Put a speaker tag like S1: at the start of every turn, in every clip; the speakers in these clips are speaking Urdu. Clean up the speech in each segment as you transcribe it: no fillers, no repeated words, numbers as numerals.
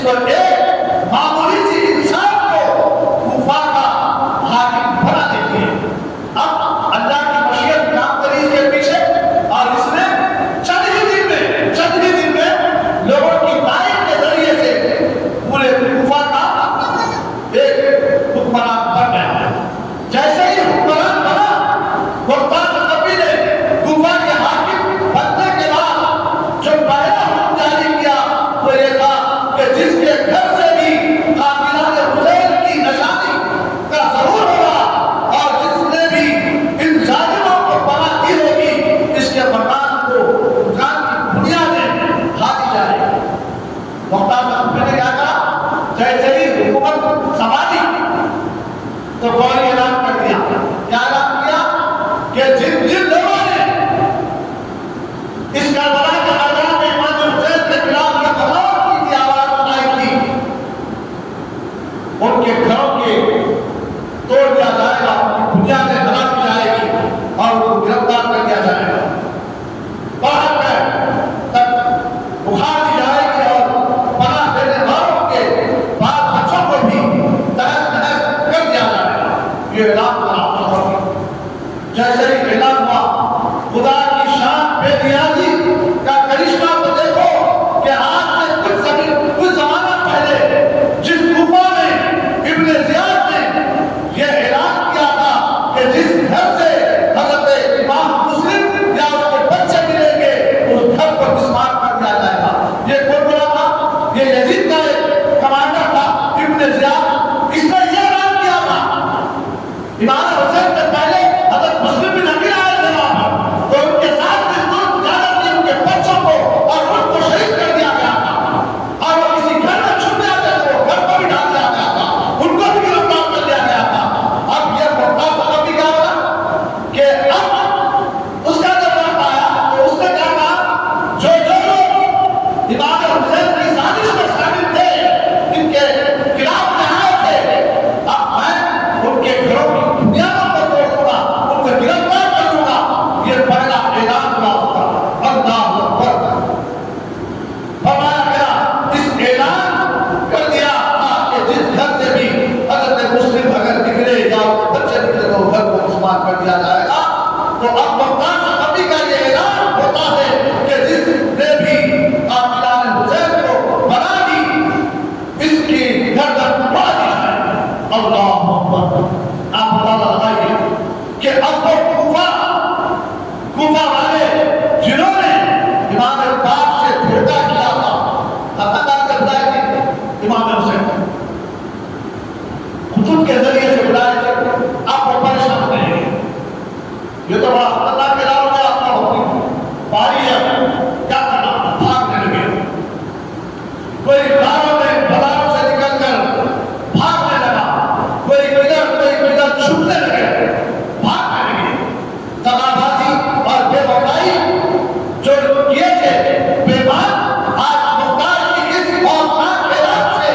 S1: تو ایک معمولی سی انسان کو کوفہ کا حاکم بنا دیتی ہے۔ اب اللہ کی مشیت کام کری اس کے پیچھے، اور اس نے چند ہی دن میں لوگوں کی تائید کے ذریعے سے پورے کوفہ کا ایک حکمران بن گیا۔ جیسے ہی حکمران بنا، وقت نبی نے کوفہ کے حاکم بننے کے بعد جو پہلا حکم جاری کیا وہ یہ تھا کہ جس کے گھر سے بھی قاتلان حسین کی نشانی کا ظہور ہوگا اور جس نے بھی ان ظالموں کو پناہ دی ہوگی، اس کے مکان کو مکان کی بنیادیں ڈھا دی جائے گی۔ مختار نبی نے کیا کہا؟ جیسے ہی حکومت سنبھالی تو فوری اعلان کر دیا۔ کیا اعلان کیا؟ کہ جن لوگوں نے اس کربلا کے میدان میں امام حسین کے خلاف یہ بغاوت کی تھی، آواز اٹھائی تھی، ان کے گھروں کے توڑ دیا جائے گا، ان کی بنیادیں ہلا دی جائے گی اور ان کو گرفتار کر دیا جائے گا، باہر تک اکھاڑ دی جائے گی اور پناہ دینے والوں کے بعض بچوں کو بھی تہس نہس کر دیا جائے گا۔ یہ اعلان کرا۔ جیسے ہی اعلان ہوا، خدا کی شان بے نیازی کا کرشمہ کو دیکھو کہ آج سے کچھ زمانہ پہلے جس کوفہ میں ابن زیاد نے یہ اعلان کیا تھا کہ جس گھر سے حضرت امام مسلم یا اس کے بچے ملیں گے اس گھر کو مسمار کر دیا جائے گا، یہ کون بولا تھا؟ یہ یزید کا ایک کمانڈر تھا ابن زیاد، اس نے یہ اعلان کیا تھا۔ امام حسین سے پہلے حضرت مسلم بن عقیل آئے تھے وہاں پر، تو ان کے ساتھ بھی ظلم زیادہ تھی، ان کے بچوں کو اور ان کو شہید کر دیا گیا تھا، اور وہ کسی گھر میں چھپ جاتے تھے، وہ گھر کو بھی ڈال دیا گیا تھا، ان کو بھی گرفتار کر دیا گیا تھا۔ اب یہ مختار صاحب بھی کیا ہوا کہ اب اس کا جب وقت آیا تو اس نے کیا کہا، جو لوگ امام حسین کی سازش میں شامل تھے، ان کے خلاف نہائے تھے، اب میں ان کے گھروں کی بنیادوں کو توڑ دوں گا، ان کو گرفتار کر دوں گا۔ یہ پہلا اعلان ہوا ہوتا۔ اللہ اکبر۔ فرمایا گیا اس اعلان کر دیا کہ جس گھر سے بھی حضرت مسلم اگر نکلے یا بچے نکلے تو گھر کو مسمار کر دیا جائے گا۔ تو اب مختار نبی کا یہ اعلان ہوتا ہے کہ جس نے بھی قاتلان حسین کو بنا دی اس کی گردن اڑا دی جائے۔ اللہ اکبر۔ آپ اندازہ لگائیے کہ اب وہ کوفہ والے جنہوں نے امام پاک سے دھوکہ کیا تھا، حقیقت کرتا ہے کہ امام حسین خطوط کے ذریعے سے بلائے تھے، آپ کو پریشان کریں گے، یہ تو بڑا خطرناک اعلان ہو گیا، آپ کا حکم باری ہے، کیا کرنا؟ بھاگنے لگے۔ کوئی گھروں میں بازاروں سے نکل کر بھاگنے لگا، کوئی ادھر چھپنے لگے، بھاگنے لگے۔ دغابازی اور بے وفائی جو کیے تھے بیمان، آج مختار کی اس خوفناک اعلان سے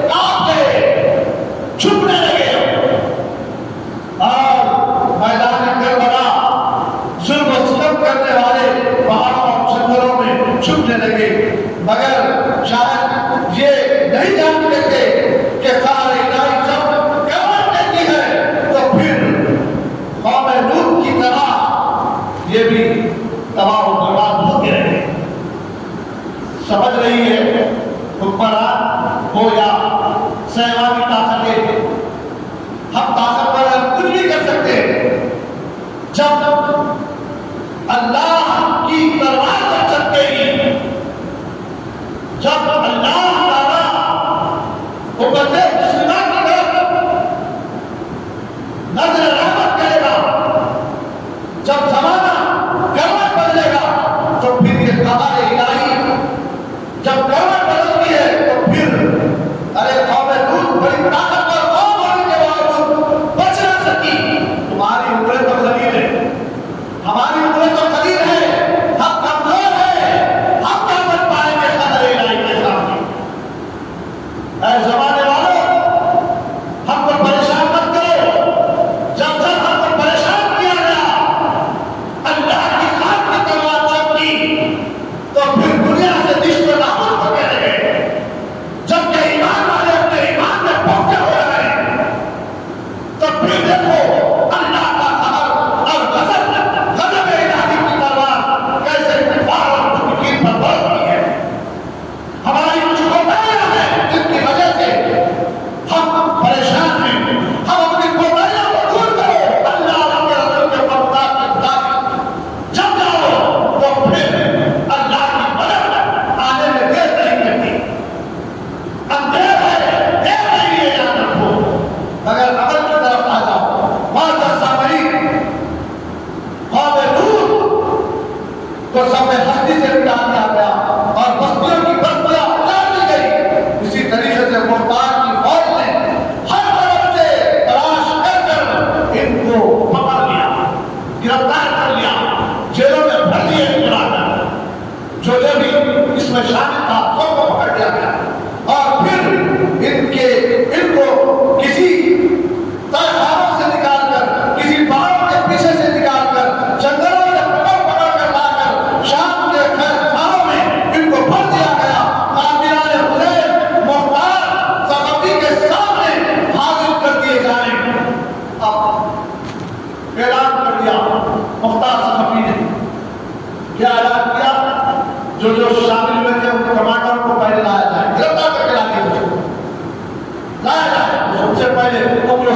S1: کانپ گئے، چھپنے لگے اور میدان کربلا ظلم و ستم کرنے والے پہاڑوں اور جنگلوں میں چھپنے لگے، مگر شاید یہ نہیں جانتے تھے کہ قہر الہی جب کروٹ دیتی ہے تو پھر قوم لوط کی طرح یہ بھی تباہ و برباد ہو گئے ہیں۔ سمجھ رہی ہے حکمران ہو یا سیمانی طاقتیں، ہم طاقتور ہیں، کچھ بھی کر سکتے ہیں۔ جب اللہ کی تلوار پر چلتے ہی، جب اللہ تعالیٰ امت مسلمہ کی طرف نظر رحمت کرے گا، جب زمانہ کروٹ بدلے گا تو پھر یہ قہر الہی، جب کروٹ بدلتی ہے تو پھر ارے قوم لوط بڑی طاقتور قوم ہونے کے باوجود بچ نہ سکی۔ تمہاری عمریں تو قلیل ہے، ہماری عمریں تو قلیل ہے، ہم کمزور ہیں، ہم کیا بن پائیں گے قہر الہی کے سامنے؟ اے زمانے والوں، ہم کو پریشان مت کرو۔ جب ہم کو پریشان کیا گیا، اللہ کی ذات کی تلوار چمکی تو پھر دنیا سے دشمن نابود ہو گئے، جبکہ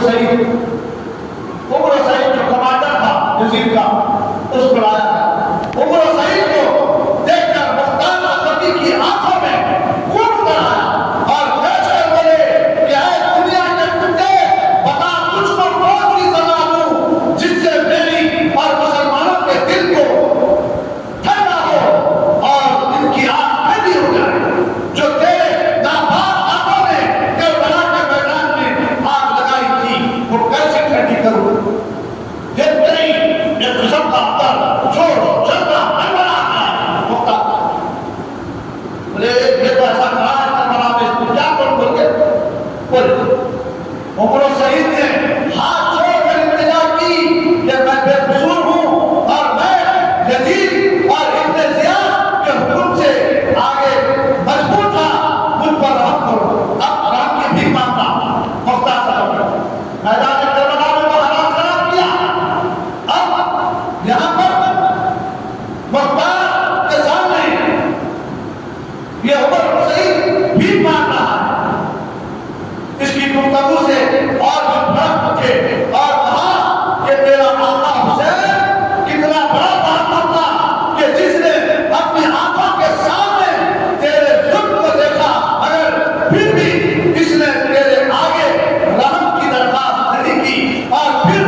S1: سعید جو کمانڈر تھا یزید کا، اس کو لایا عمر سعید کو دیکھ کر مختار اشرفی کی آنکھوں میں خون اتر آیا اور کہہ کر بولے کہ اے دنیا کے کتے، بتا تجھ کو کون سی سزا دوں جس سے میری اور مسلمانوں کے دل کو ٹھنڈا ہو اور ان کی آنکھ ٹھنڈی ہو جائے، جو تیرے ناپاک ہاتھوں نے کربلا کے میدان میں آگ لگائی تھی، وہ کیسے ٹھنڈی کروں؟ یہ تیری یہ قسم کا اندر چھوڑو چلنا انبرا ہے مختار بولے یہ تو ایسا کہا ہے کربلا میں، اس کو کیا کروں بول کے بولے عمر سعید نے ہاتھ چھوڑ کر التجا کی کہ میں بے قصور ہوں اور میں یزید اور ابن زیاد کے حکم سے آگے مجبور تھا، مجھ پر رحم کرو۔ اب رحم کی بھیک مانگتا مختار صاحب میدان کربلا میں وہ حالات خراب کیا۔ اب یہاں پر مختار کے سامنے یہ عمر سعید بھیک مانگ رہا ہے، اس کی گفتگو سے اور بھی بھڑک اٹھے اور کہا کہ تیرا آقا حسین کتنا بڑا بہادر تھا کہ جس نے اپنی آنکھوں کے سامنے تیرے ظلم کو دیکھا، مگر پھر بھی اس نے تیرے آگے رحم کی درخواست نہیں کی اور پھر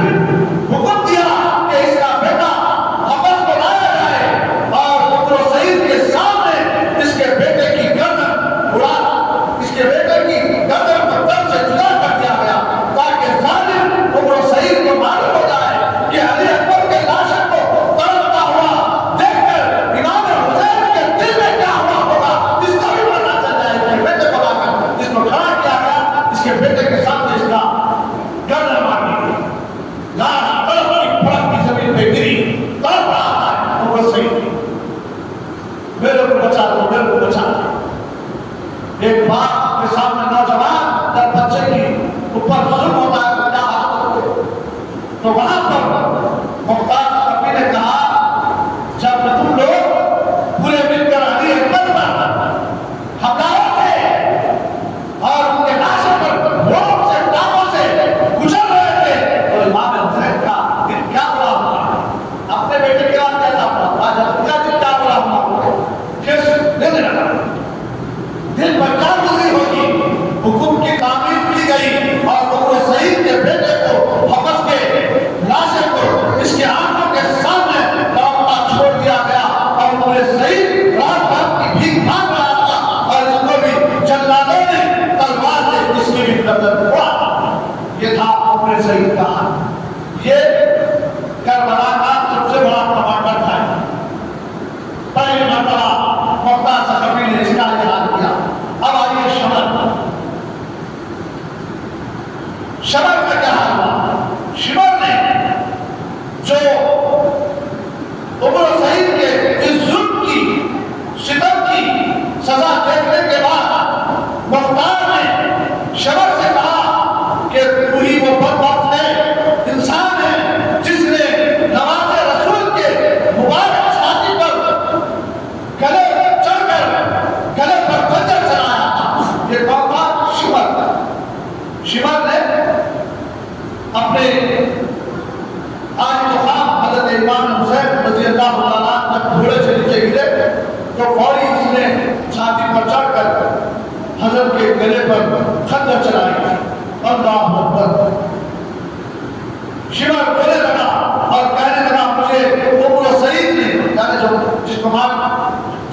S1: حکم دیا کہ اس کا بیٹا حبس کو لایا جائے اور عمر سعید کے سامنے اس کے بیٹے کی گردن اڑا، اس کے بیٹے کی گردن پتھر سے جدا کر دیا گیا تاکہ ظالم عمر سعید کو معلوم ہو جائے کہ علی اکبر کے لاشن کو تڑپتا ہوا دیکھ کر امام حسین کے دل میں کیا ہوا ہوگا، اس کا بھی پتہ چل جائے۔ اس کے بیٹے کو لا کر اس کو کھڑا کیا گیا، اس کے بیٹے کے سامنے اس کا گردن مار دی گئی، لاش تڑپتی پھڑکتی زمین پہ گری، تڑپ رہا ہے عمر سعید، میرے کو بچا دو، میرے کو بچا دو۔ ایک باپ کے سامنے نوجوان جب بچے کی اوپر ظلم ہوتا ہے تو کیا حالت ہوتی ہے؟ تو وہاں پر مختار اشرفی نے کہا جب تم لوگ پورے مل کر علی اکبر پر حملہ تھے اور ان کے لاشوں پر روڈ سے ٹانگوں سے گزر رہے تھے تو امام حسین کا دل کیا بڑا ہوا، اپنے بیٹے کے بعد کیسا ہوا، آج ان کا دل کیا بڑا ہوا، کس دل لگا دل پر کیا گزری ہوگی۔ حکم کی تعمیر کی گئی اور عمر سعید کے بیٹے کو حبس کے لاشے کو اس کے آنکھوں کے سامنے لوٹتا چھوڑ دیا گیا اور عمر سعید رات بھر کی بھیک مانگ رہا تھا اور اس کو بھی جلادوں نے تلوار سے اس کی بھی گردن اڑا۔ یہ تھا عمر سعید کا حال۔ یہ کربلا کا سب سے بڑا کمانڈر تھا۔ پہلی مرتبہ مختار اشرفی نے اس کا اعلان کیا۔ اب آئیے شمر کا کیا حال ہوا؟ شمر نے جو عمر سعید کے اس ظلم کی ستم کی سزا دیکھنے کے بعد مختار نے شمر سے کہا کہ تو ہی وہ بدبخت ہے، انسان ہے جس نے نواز رسول کے مبارک چھاتی پر گلے چڑھ کر گلے پر خنجر چلایا تھا۔ یہ کون تھا؟ شمر۔ شمر نے اپنے آج تو خام حضرت امام حسین رضی اللہ عنہ جب گھوڑے سے نیچے گرے تو فوری اس نے چھاتی پر چڑھ کر حضرت کے گلے پر خنجر چلائی تھی۔ اللہ اکبر۔ شمر بولے لگا اور کہنے لگا مجھے عمر سعید نے جس کو مار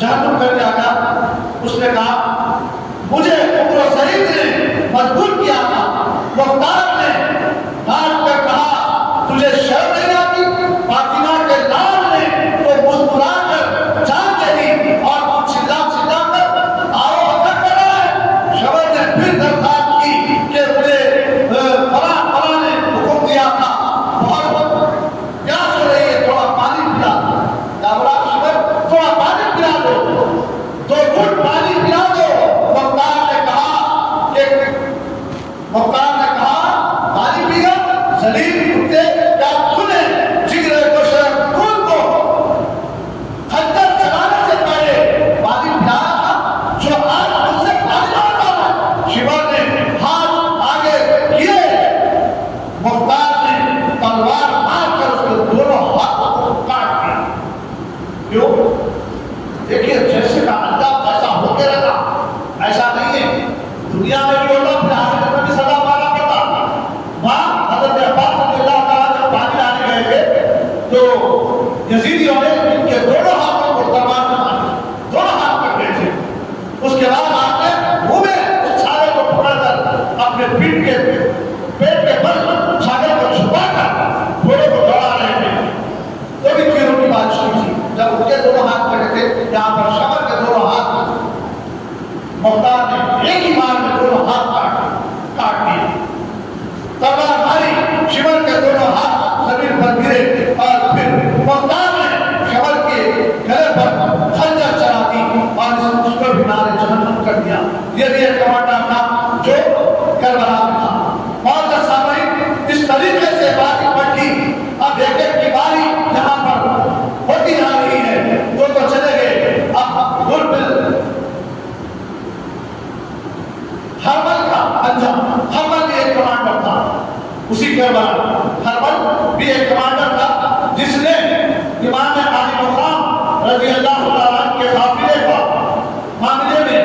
S1: جہنم کر دیا گیا، اس نے کہا مجھے عمر سعید نے مجبور کیا تھا۔ مختار نے ڈانٹ کر کہا تجھے شرم نہیں آتی؟ فاطمہ کے لال نے تو مسکرا کر جان دے دی اور چلا چلا کر آؤ اکڑ کر رہا ہے۔ شمر نے پھر درخواست کی کہ مجھے فلاں نے حکم دیا تھا، بہت پیاس ہو رہی ہے، تھوڑا پانی پلا دو۔ شمر تھوڑا پانی پلا دو، 2 گھٹ پانی پلا دو۔ مختار نے کہا پانی پیا زلیل کتے کیا تُنے جگر کو شرم خون کو خنجر چلانے سے پہلے پانی پلایا تھا جو آج مجھ سے پانی مانگتا ہے۔ شمر نے ہاتھ آگے کیے بھی ایک کمانڈر تھا جو کربلا میں تھا. اور سامعین اس طریقے سے بات بڑھی. اب ایک ایک کی باری یہاں پر ہوتی جا رہی ہے. تو چلے گئے. اب گربل ہرمل کا انجام. ہرمل بھی ایک کمانڈر تھا اسی کربلا. ہرمل بھی ایک کمانڈر تھا جس نے امام علی مقام رضی اللہ عنہ کے قافلے کا معاملے میں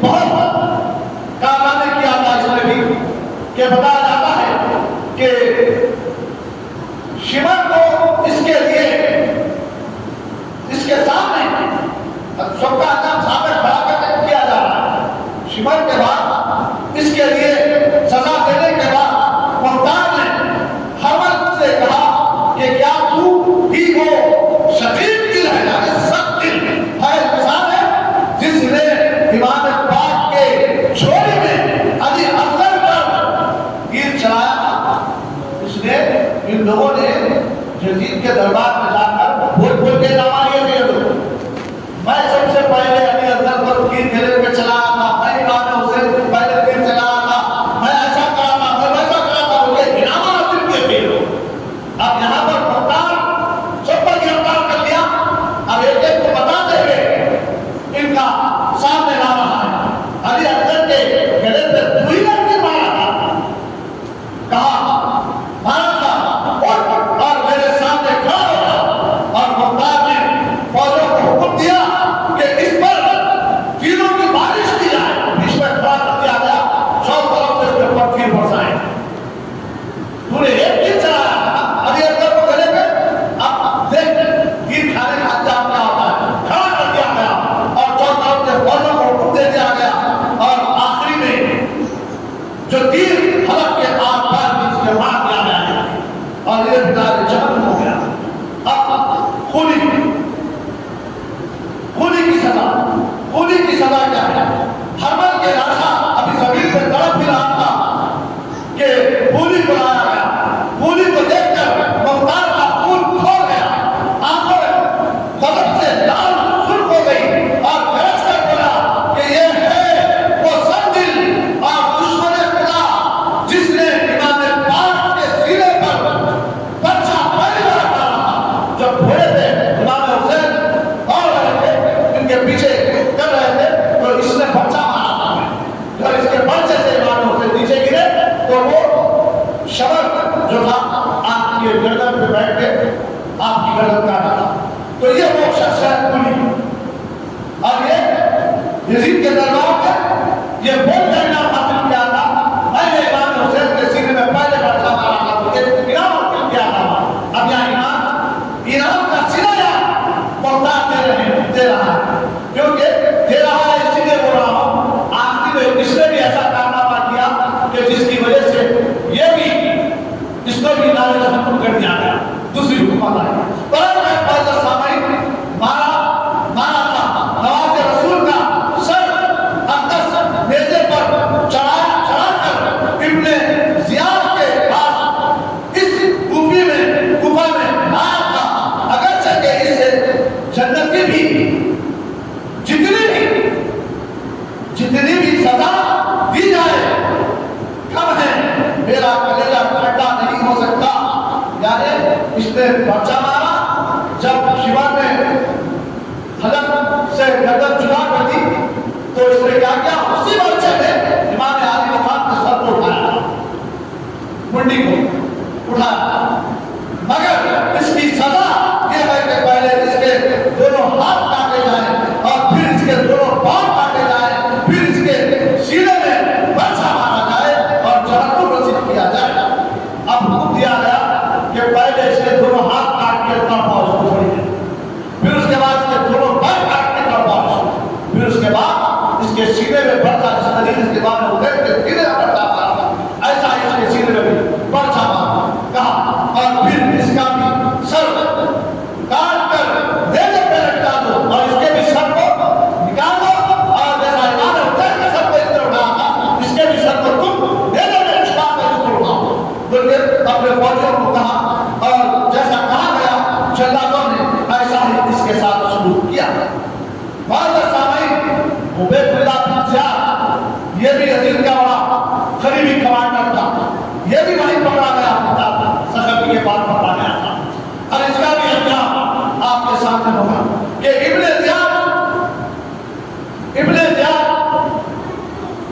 S1: بہت کارنامے کیا تھا. اس نے بھی کہ بتایا جاتا ہے کہ شمر کو اس کے لیے اس کے سامنے سب کا انجام سامنے کھڑا کر کیا جا رہا ہے. شمر کے بعد اس کے لیے سزا دینے کے بعد مختار نے ہرمل سے کہا کہ کیا تو بھی وہ شدید دل ہے یعنی سخت دل ہے انسان ہے جس نے امام پاک کے چھوڑی میں علی افضل پر تیر چلایا تھا. اس نے ان لوگوں نے یزید کے دربار میں جا کر بول کے ناماریے دے دو. میں سب سے پہلے علی افضل پر تیر کھیلے میں چلایا تھا. میں امام حسین سے پہلے تیر چلایا تھا. میں ایسا کرا تھا میں ویسا کرا تھا. مجھے انعام حاصل کے تیر ہو. اب یہاں پر مختار سب پر گرفتار کر دیا. اب ایک ایک کو بتاتے ہوئے ان کا سامنے لا رہا ہے. علی افضل کے گلے پہ دوئی لڑکی مارا تھا. کہا مارا تھا اور میرے سامنے کھڑا ہوا. اور مختار نے فوجوں کو حکم دیا کہ اس پر تیروں کی بارش کی جائے. بیچ میں کھڑا کر دیا گیا. 100 طرف سے اس کے اوپر تیر برسائے. تو نے ایک تیر چلایا علی افضل کو گلے پہ. اب دیکھ تیر کھانے کا انجام کیا ہوتا ہے. کھڑا کر دیا گیا اور 100 طرف سے فوجوں کو حکم دے دیا گیا. اور آخری میں جو تیر حلق کے آر پار بیچ کے مار دیا گیا ہے اور یہ بتایا جہنم ہو گیا. اب خولی کی سزا کیا ہے. ہرمل کے لڑکا ابھی زمین پہ تڑپ بھی رہا تھا کہ خولی کو لایا گیا. خولی کو دیکھ کر مختار کا خون کھول گیا. آنکھوں غضب سے لال سرخ ہو گئی اور گرج کر بولا کہ یہ ہے وہ سنگ دل اور دشمن خدا قریبی کمانڈر تھا، یہ بھی وہیں پکڑا گیا تھا، سقفی کے بعد پکڑا گیا تھا۔ اور اس کا بھی انجام آپ کے سامنے ہوگا کہ ابن زیاد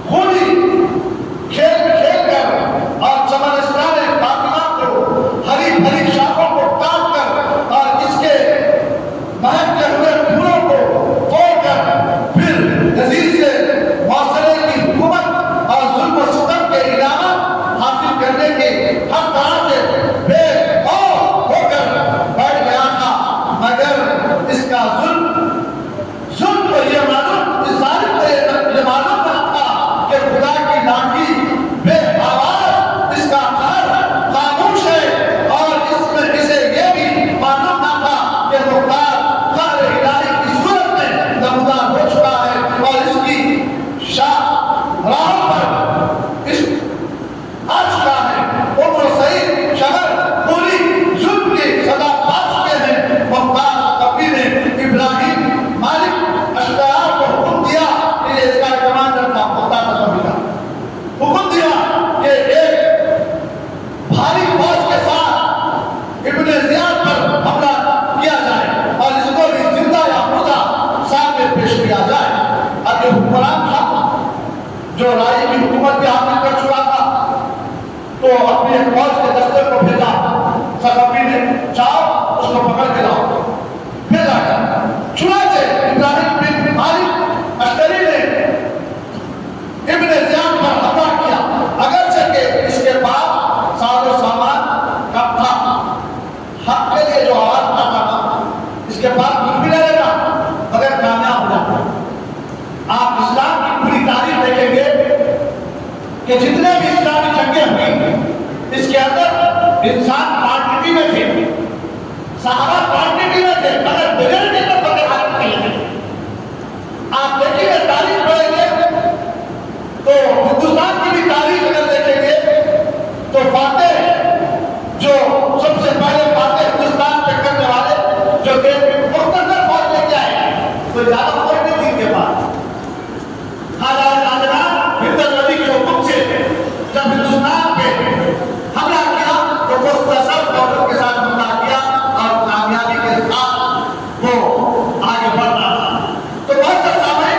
S1: خود ہی کھیل کر اور چمنستان فاطمہ کو ہری بھری شاخوں کو کاٹ کر اور اس کے مہکتے ہوئے پھولوں کو توڑ کر پھر یزید سے معاشرے کی حکومت اور ظلم و ستم کے انعامات حاصل کرنے کے ہر طرح سے بے خوف ہو کر بیٹھ گیا تھا، مگر اس کا ظلم کو یہ معلوم نہ تھا کہ خدا کی لاٹھی بے آواز، اس کا گھر خاموش ہے، اور اس میں اسے یہ بھی معلوم نہ تھا کہ مختار قہر الہی کی صورت میں نمودار ہو چکا ہے، اور اس کی شاہ راہ پر اس آ چکا ہے۔ عمر و سعید شہر پوری ظلم کی سزا پا چکے ہیں۔ مختار ثقفی نے ابراہیم مالک اشتیاق کو حکم دیا کہ اس کا کمانڈر تھا مختار ثقفی کا، حکم دیا کہ ایک بھاری فوج کے ساتھ ابن زیاد پر حملہ کیا جائے اور اس کو بھی زندہ یا مردہ سامنے پیش کیا جائے۔ اب یہ حکمران تھا جو رائی کی حکومت پہ حاصل کر چکا تھا، تو اپنی ایک فوج کے دستے کو بھیجا، ثقفی نے جاؤ اس کو پکڑ کے لاؤ، بھیجا گیا۔ چنانچہ ابراہیم بن مالک اشتری نے ابن زیاد پر حملہ کیا، اگرچہ کہ اس کے بعد ساز و سامان کم تھا، حق کے لیے جو آواز اٹھاتا تھا، اس کے بعد کچھ بھی نہیں لگا، مگر کامیاب ہو جاتا۔ آپ اسلام کی پوری تاریخ دیکھیں گے کہ جتنے بھی اسلامی جنگیں ہوئی، اس کے اندر انسان کوانٹٹی میں تھے، صحابہ کوانٹٹی میں تھے، مگر بغیر کے فتح حاصل کیے تھے۔ آپ دیکھیں گے تاریخ پڑھیں گے تو ہندوستان کی بھی تاریخ اگر دیکھیں گے تو فاتح جو سب سے پہلے فاتح ہندوستان پہ کرنے والے جو کہ مختصر فوج لے کے آئے، کوئی زیادہ فوج نہیں تھی ان کے پاس۔ خواجہ نادران ہندر نبی کے حکم سے جب ہندوستان پہ حملہ کیا تو مختصر فوجوں کے ساتھ حملہ کیا اور کامیابی کے ساتھ وہ آگے بڑھ رہا تھا۔ تو بہت سے سامنے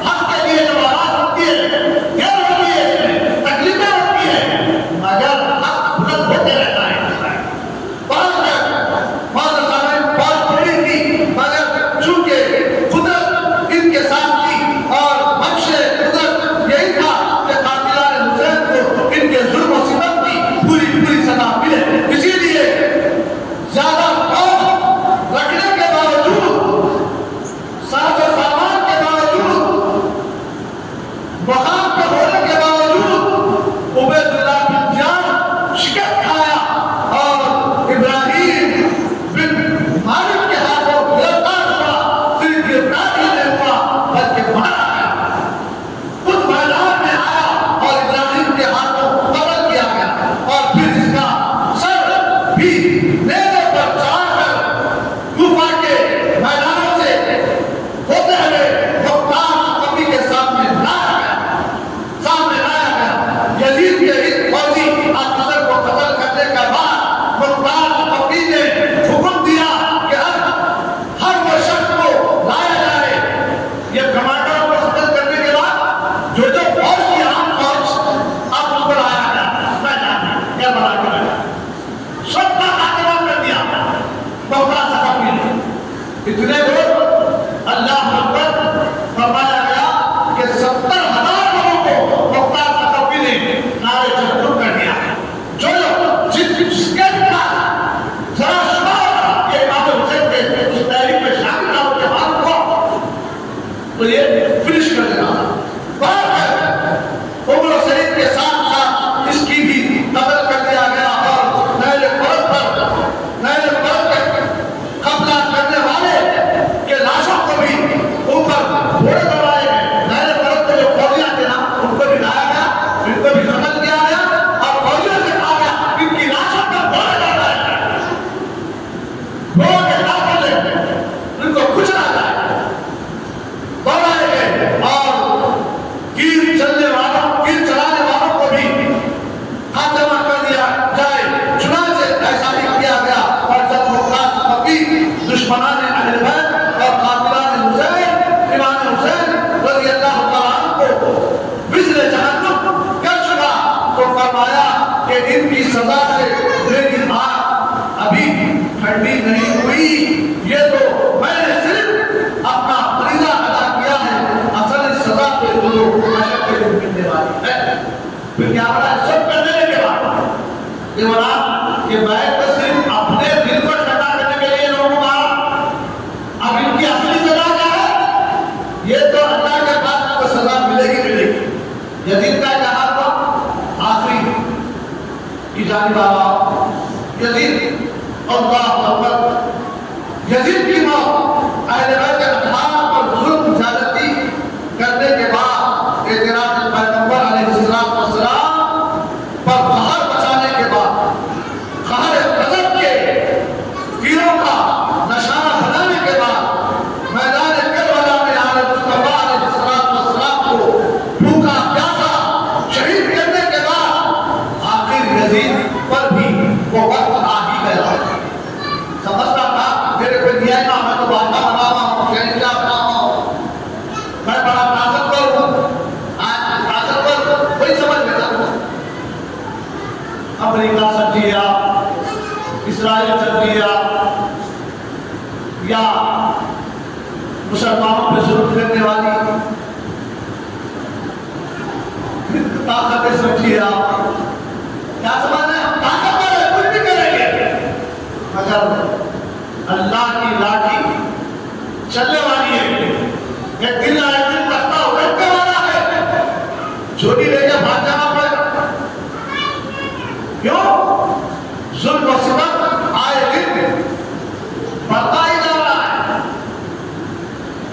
S1: حق کے لیے جو آواز ہوتی ہے، غیر ہوتی ہے، اس میں تکلیفیں ہوتی ہیں، مگر حق بلند ہوتے رہتا ہے۔ بہت سے سامنے بہت بڑی تھی، مگر چونکہ قدرت ان کے ساتھ تھی اور بخش قدرت یہی تھا کہ قاتلان حسین کو ان کے ظلم و ستم کی پوری سزا ملے۔ اسی لیے زیادہ فوج رکھنے کے باوجود، ساز و سامان کے باوجود، مقام پہ ہونے کے باوجود عبید اللہ بن زیاد شکست کھایا اور ابراہیم بن مالک کے ہاتھوں گرفتار ہوا۔ صرف گرفتار ہی نہیں ہوا بلکہ مارا گیا، خود میدان میں آیا اور ابراہیم کے ہاتھوں قتل کیا گیا، اور پھر اس کا سر بھی نیزے پر چڑھا کر کوفہ کے میدانوں سے ہوتے ہوئے مختار ثقفی کے سامنے لایا گیا۔ یزید کے اس فوجی افسر کو قتل کرنے کے بعد مختار ثقفی نے حکم دیا کہ اب ہر وہ شخص کو لایا جائے۔ یہ کمانڈروں کو قتل کرنے کے بعد جو فوج کی عام فوج اب اس کو لایا گیا، میدان میں کیا بنا کر رکھا، سب کا خاتمہ کر دیا مختار ثقفی نے۔ اتنے لوگ اللہ اکبر فرمایا گیا کہ 70,000 لوگوں کو مختار ثقفی نے نعرے چکر کر دیا۔ جو جس کے پاس ذرا شبہ ہوگا کہ امام حسین کے اس تحریک میں شامل نہ ہو کے بعد ہوا تو یہ فنش کر دینا۔ عمر و سعید کے ساتھ ساتھ اس کی بھی قتل کر دیا گیا، اور نیل فرد کے قبضہ کرنے والے کے لاشوں کو بھی اوپر گھوڑے دوڑائے گئے۔ نیل فرد کے جو فوجیاں تھے نا، ان کو بھی لایا گیا، ان کو بھی قتل کیا گیا، فرمایا کہ ان کی سزا سے میری آنکھ ابھی ٹھنڈی نہیں ہوئی، یہ تو میں نے صرف اپنا فریضہ ادا کیا ہے، اصل سزا پہ جو حشر کے دن ملنے والی ہے۔ پھر کیا بڑا سب کرنے کے بعد یہ بڑا کہ میں تو صرف اپنے دل کو ٹھنڈا کرنے کے لیے لوگوں مارا، اب ان کی اصلی سزا کیا ہے؟ یہ تو اللہ کے پاس کو سزا ملے گی ملے گی۔ یزید کا کہا تھا آخری کی جانب آوا یزید اللہ اکبر، یزید کی موت اہل بیت کے اطہار پر ظلم زیادتی کرنے کے بعد اعتراض پیغمبر علیہ السلام پر باہر بچانے کے بعد قہر غضب کے تیروں کا نشانہ بنانے کے بعد میدان کربلا میں آل مصطفیٰ علیہ السلام کو بھوکا پیاسا شہید کرنے کے بعد آخر یزید پر بھی وہ وقت آ ہی گیا۔ سمجھتا تھا میرے کو دیا ہے نا، میں تو بادشاہ بنا ہوا ہوں، شہنشاہ بنا ہوا ہوں، میں بڑا طاقتور ہوں، طاقتور وہی سمجھ لیتا ہوں۔ امریکہ چل دیا، اسرائیل چل دیا، یا مسلمانوں پہ ظلم کرنے والی طاقتیں سمجھیے آپ، کیا سمجھنا ہے؟ ہم طاقتور ہیں، کچھ بھی کریں گے، مگر اللہ کی لاٹھی چلنے والی ہے، ایک دن آئے دن رکھتا رکھنے والا ہے، چھوٹی لے کے بھاگ جانا پڑے گا۔ کیوں؟ ظلم و ستم آئے دن بڑھتا ہی جا رہا ہے۔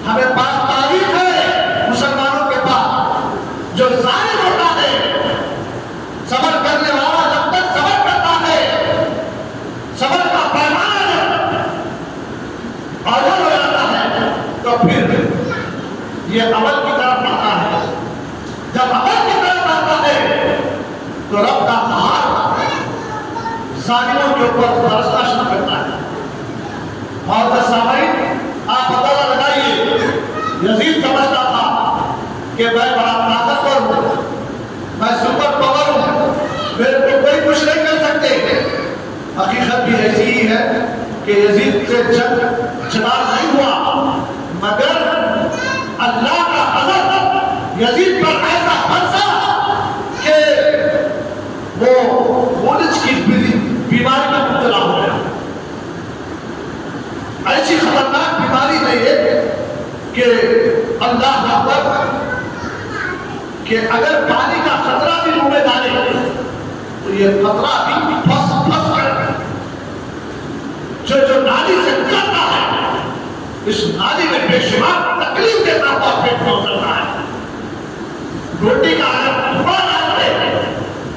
S1: ہمیں پاس تاریخ ہے مسلمانوں کے پاس، جو ظالم ہوتا ہے صبر کرنے والا جب تک صبر کرتا ہے، صبر کا پیمانہ عاجز ہو جاتا ہے تو پھر یہ عمل کی طرف آتا ہے، جب عمل کی طرف آتا ہے تو رب کا قہر ظالموں کے اوپر برسنا شروع کرتا ہے۔ اور سامعین آپ اندازہ لگائیے، یزید سمجھتا تھا کہ میں بڑا طاقتور ہوں، میں سپر پاور ہوں، میرے کو کوئی کچھ نہیں کر سکتے۔ حقیقت بھی ایسی ہی ہے کہ یزید سے جنگ چنار نہیں ہوا، مگر اللہ کا غضب یزید پر ایسا برسا کہ وہ مولج کی بیماری میں مبتلا ہو گیا۔ ایسی خطرناک بیماری ہے یہ کہ اللہ اکبر کہ اگر پانی کا قطرہ بھی منہ میں ڈالے تو یہ قطرہ بھی پھنس پھنس کر جو نالی سے گزرتا ہے، اس نالی میں بے شمار تکلیف دیتا ہوا پیٹ میں اترتا ہے۔ روٹی کا اگر ٹکڑا ڈالتے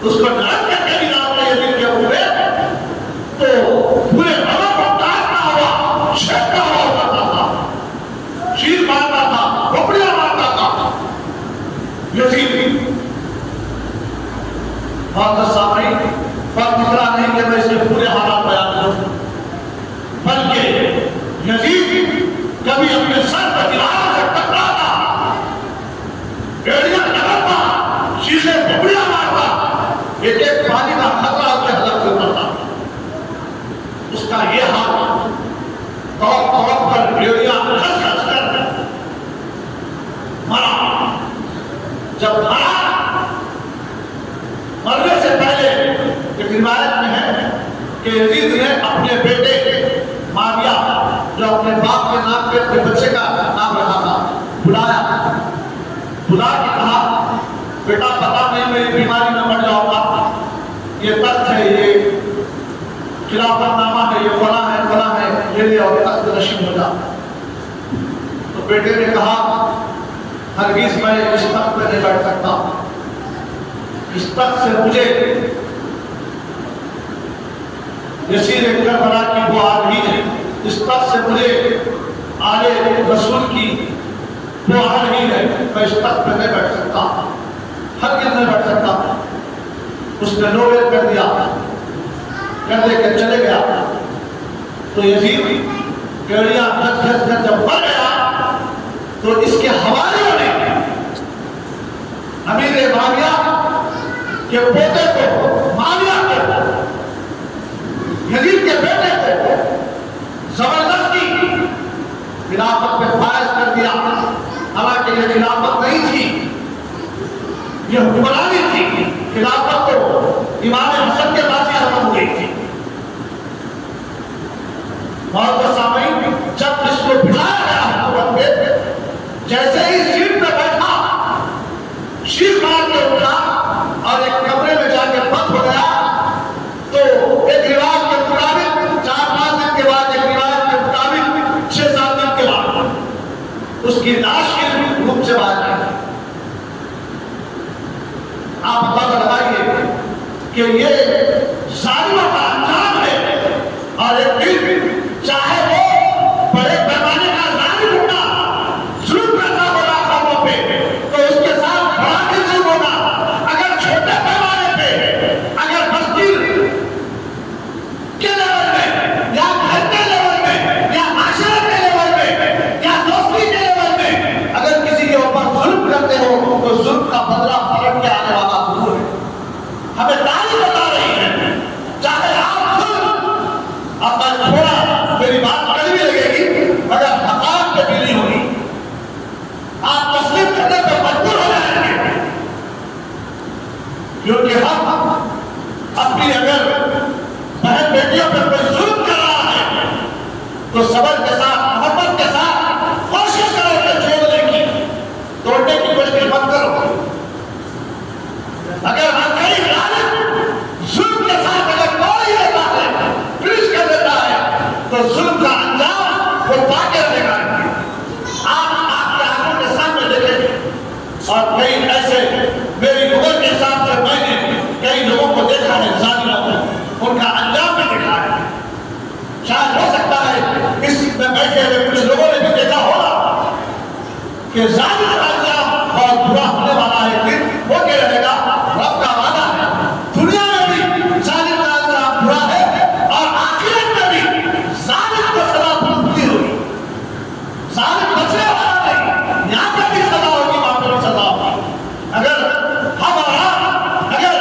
S1: اس کو نرم کر کے بھی ڈالتے یزید کے منہ میں تو پورے بدن کو کاٹتا ہوا چھینکتا ہوا اترتا تھا، چیز مارتا تھا، کھوپڑیاں مارتا تھا یزید۔ اور سامعین وقت اتنا نہیں کہ میں اس کے پورے حالات بیان کروں، بلکہ یزید کبھی اپنے سر پر دیواروں سے ٹکراتا، ایڑیاں لگاتا، شیشے کھوپڑیاں مارتا، ایک ایک پانی کا خطرہ اس کے حلق سے اترتا۔ اس کا یہ حال توق پر ایڑیاں کھس کھس کر مرا۔ جب مرا، مرنے سے پہلے ایک روایت میں ہے کہ یزید نے اپنے بیٹے معاویہ جو اپنے باپ کے نام پہ اپنے بچے کا نام رکھا تھا بلایا، بلا کے کہا بیٹا پتا نہیں میری بیماری میں مر جاؤں گا، یہ تخت ہے، یہ خلافت نامہ ہے، یہ فلاں ہے فلاں ہے، یہ لے اور تخت نشین ہو جا۔ تو بیٹے نے کہا ہرگز میں اس تخت پہ نہیں بیٹھ سکتا، اس تخت سے مجھے یسیر کربلا کی وہ آ رہی ہے، اس تخت سے مجھے آل رسول کی وہ آ رہی ہے، میں اس تخت پہ نہیں بیٹھ سکتا، ہرگز نہیں بیٹھ سکتا۔ اس نے نوبل کر دیا، کر دے کے چلے گیا۔ تو یزید کیڑیاں گھس گھس کر جب مر گیا تو اس کے حوالے میں امیر معاویہ کے پوتے کو، معاویہ کو، یزید کے بیٹے کو زبردستی خلافت پہ فائز کر دیا، حالانکہ یہ خلافت نہیں تھی، یہ حکمرانی تھی۔ خلافت تو امام حسن کے پاس ہی ختم ہو گئی تھی۔ اور سامعین، جب اس کو بٹھایا گیا حکومت پہ، جیسے ہی سیٹ پہ بیٹھا، شیخ مار کے اٹھا اور ایک کمرے میں جا کے بند ہو گیا، تو ایک رواج کے مطابق 4-5 دن کے بعد، ایک رواج کے مطابق 6-7 دن کے بعد اس کی لاش کے روپ سے باہر آئی۔ آپ اندازہ لگائیے کہ یہ ظالموں کا انجام ہے، اور ایک دن چاہے وہ بڑے پیمانے کا ظالم ہوگا، ظلم کرنا ہوگا قوموں پہ، تو اس کے ساتھ بڑا بھی ظلم ہوگا۔ اگر چھوٹے پیمانے پہ، اگر بستی کے لیول میں، یا گھر کے لیول میں، یا معاشرے کے لیول میں، یا دوستی کے لیول میں اگر کسی کے اوپر ظلم کرتے ہو، تو ظلم کا بدلہ پلٹ کے آنے والا ضرور ہے۔ ہمیں تاریخ بتا رہی ہے، چاہے آپ ظلم، اپنا تھوڑا، میری بات کڑوی لگے گی مگر حقائق پہ بلی ہوگی، آپ تسلیم کرنے پہ مجبور ہو جائیں گے، کیونکہ ہم اپنی اگر بہن بیٹیوں پہ کوئی ظلم کر رہا ہے تو صبر کے ساتھ، محبت کے ساتھ کوشش کرو کہ چھوڑنے کی، توڑنے کی کوشش مت کرو۔ اگر واقعی ظلم کے ساتھ اگر کوئی لیتا ہے، فنش کر دیتا ہے، تو ظلم کا انجام وہ باقی رہے گا۔ آپ کے آنکھوں کے سامنے دیکھیں گے، اور کئی ایسے میری عمر کے حساب سے میں نے کئی لوگوں کو دیکھا ہے، ظالموں کو، ان کا انجام بھی دیکھا ہے۔ شاید ہو سکتا ہے اس میں بیٹھے ہوئے کچھ لوگوں نے بھی دیکھا ہوگا کہ ظالم کا انجام بہت برا ہونے والا ہے، پھر وہ کیا رہے گا؟ رب کا وعدہ ہے، دنیا میں بھی ظالم کا انجام برا ہے، اور آخرت میں بھی ظالم کو سزا پہنچتی ہوگی۔ ظالم بچنے والا نہیں، یہاں پہ بھی سزا ہوگی، وہاں پہ بھی سزا ہوگی۔ اگر ہم اور آپ اگر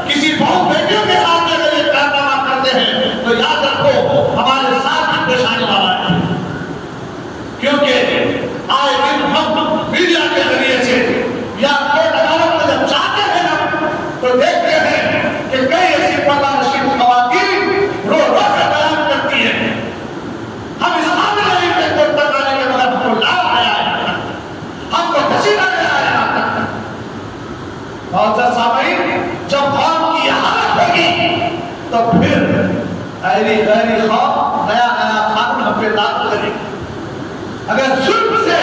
S1: کسی بہت بیٹیوں کے ساتھ اگر یہ کارنامہ کرتے ہیں تو یاد رکھو ہمارے ساتھ بھی پیش آنے والا ہے، کیونکہ آئے دن ہم میڈیا کے ذریعے سے یا کورٹ عدالت میں جب جاتے ہیں نا تو دیکھتے ہیں کہ کئی ایسی پردہ نشین خواتین رو رو کر بیان کرتی ہیں، ہم اس قابل نہیں کہ کورٹ تک آنے کے بعد ہم کو لایا آیا ہے، ہم کو پسینہ لے آیا ہے۔ اور سامعین، جب قوم کی حالت ہوگی تو پھر ایری غیری خوف نیا نیا قانون ہم پہ لاگو کرے گی۔ اگر ظلم سے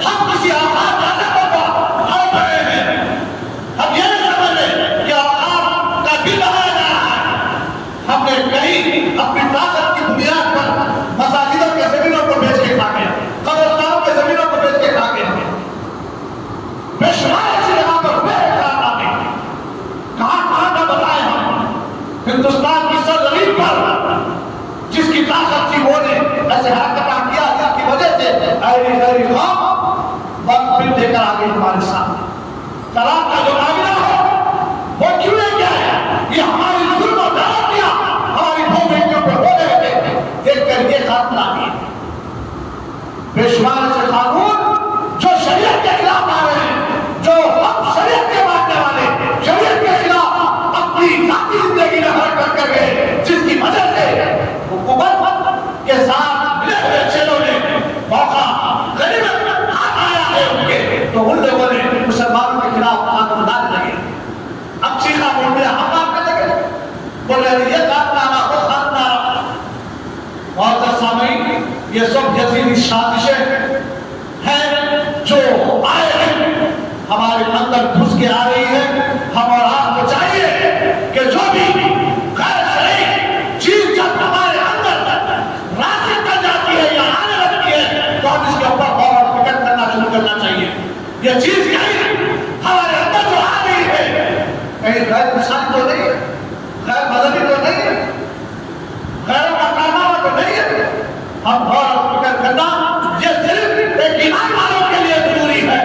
S1: ہم کسی آقاب عادتوں کو ہڑ پڑے ہیں، ہم یہ نہیں سمجھ رہے کہ آقاب کا دل بنایا جا رہا ہے، ہم نے کہیں اپنی طاقت کی بنیاد پر مساجدوں کے زمینوں کو بیچ کے کھا گئے، قبرستانوں کے زمینوں کو بیچ کے کھا گئے، بے شمار ایسی جگہ پر ہوئے کارنامے، کہاں کا بتائیں ہم؟ ہندوستان کی سرزمین پر جس کی طاقت تھی وہ نے ایسے حرکتاں کیا جس کی وجہ سے ایری غیری قوم وقت پھر دے کر آگے ہمارے سامنے۔ طلاق کا جو معاملہ ہو وہ کیوں نہیں کیا ہے؟ یہ ہماری ظلم و ڈالتیاں ہماری دو بیٹیوں پہ ہو رہے تھے، دیکھ کر یہ خاتمہ آگے بے شمار ایسے قانون جو شریعت کے خلاف آ رہے ہیں، جو ہم شریعت کے ماننے والے شریعت کے خلاف اپنی ذاتی زندگی میں حرکت کر گئے، جس کی وجہ سے حکومت کے ساتھ ملے ہوئے چیلوں نے موقع غنیمت ہاتھ آیا ہے ان کے، تو ان لوگوں نے مسلمانوں کے خلاف قانون ڈالنے لگے۔ اب چیخا بول رہے ہم آپ کرنے لگے، بولے یہ قانون وہ قانون۔ اور سامعین، یہ سب یزیدی سازشیں ہیں جو آئے ہیں ہمارے اندر گھس کے آ رہی ہے۔ ہم اور آپ کو چاہیے کہ جو بھی غیر صحیح چیز جب ہمارے اندر راسخ کر جاتی ہے یا آنے لگتی ہے تو ہم اس کے اوپر غور و فکر کرنا شروع کرنا چاہیے۔ یہ چیز کہیں ہمارے اندر جو آ رہی ہے کہیں غیر انسانی تو نہیں ہے، غیر مذہبی تو نہیں ہے، غیروں کا کارنامہ تو نہیں ہے۔ ہم غور و فکر کرنا یہ صرف ایک ایمان والوں کے لیے ضروری ہے،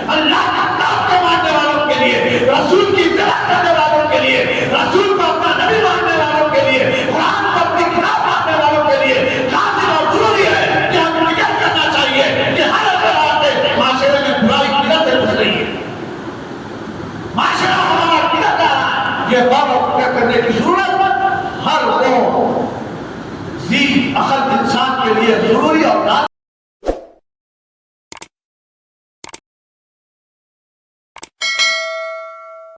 S1: اللہ کے کتاب کے ماننے والوں کے لیے، رسول کی اتباع کرنے والوں کے یہ غور و فکر کرنے کی ضرورت ہر وہ ذی عقل انسان کے لیے ضروری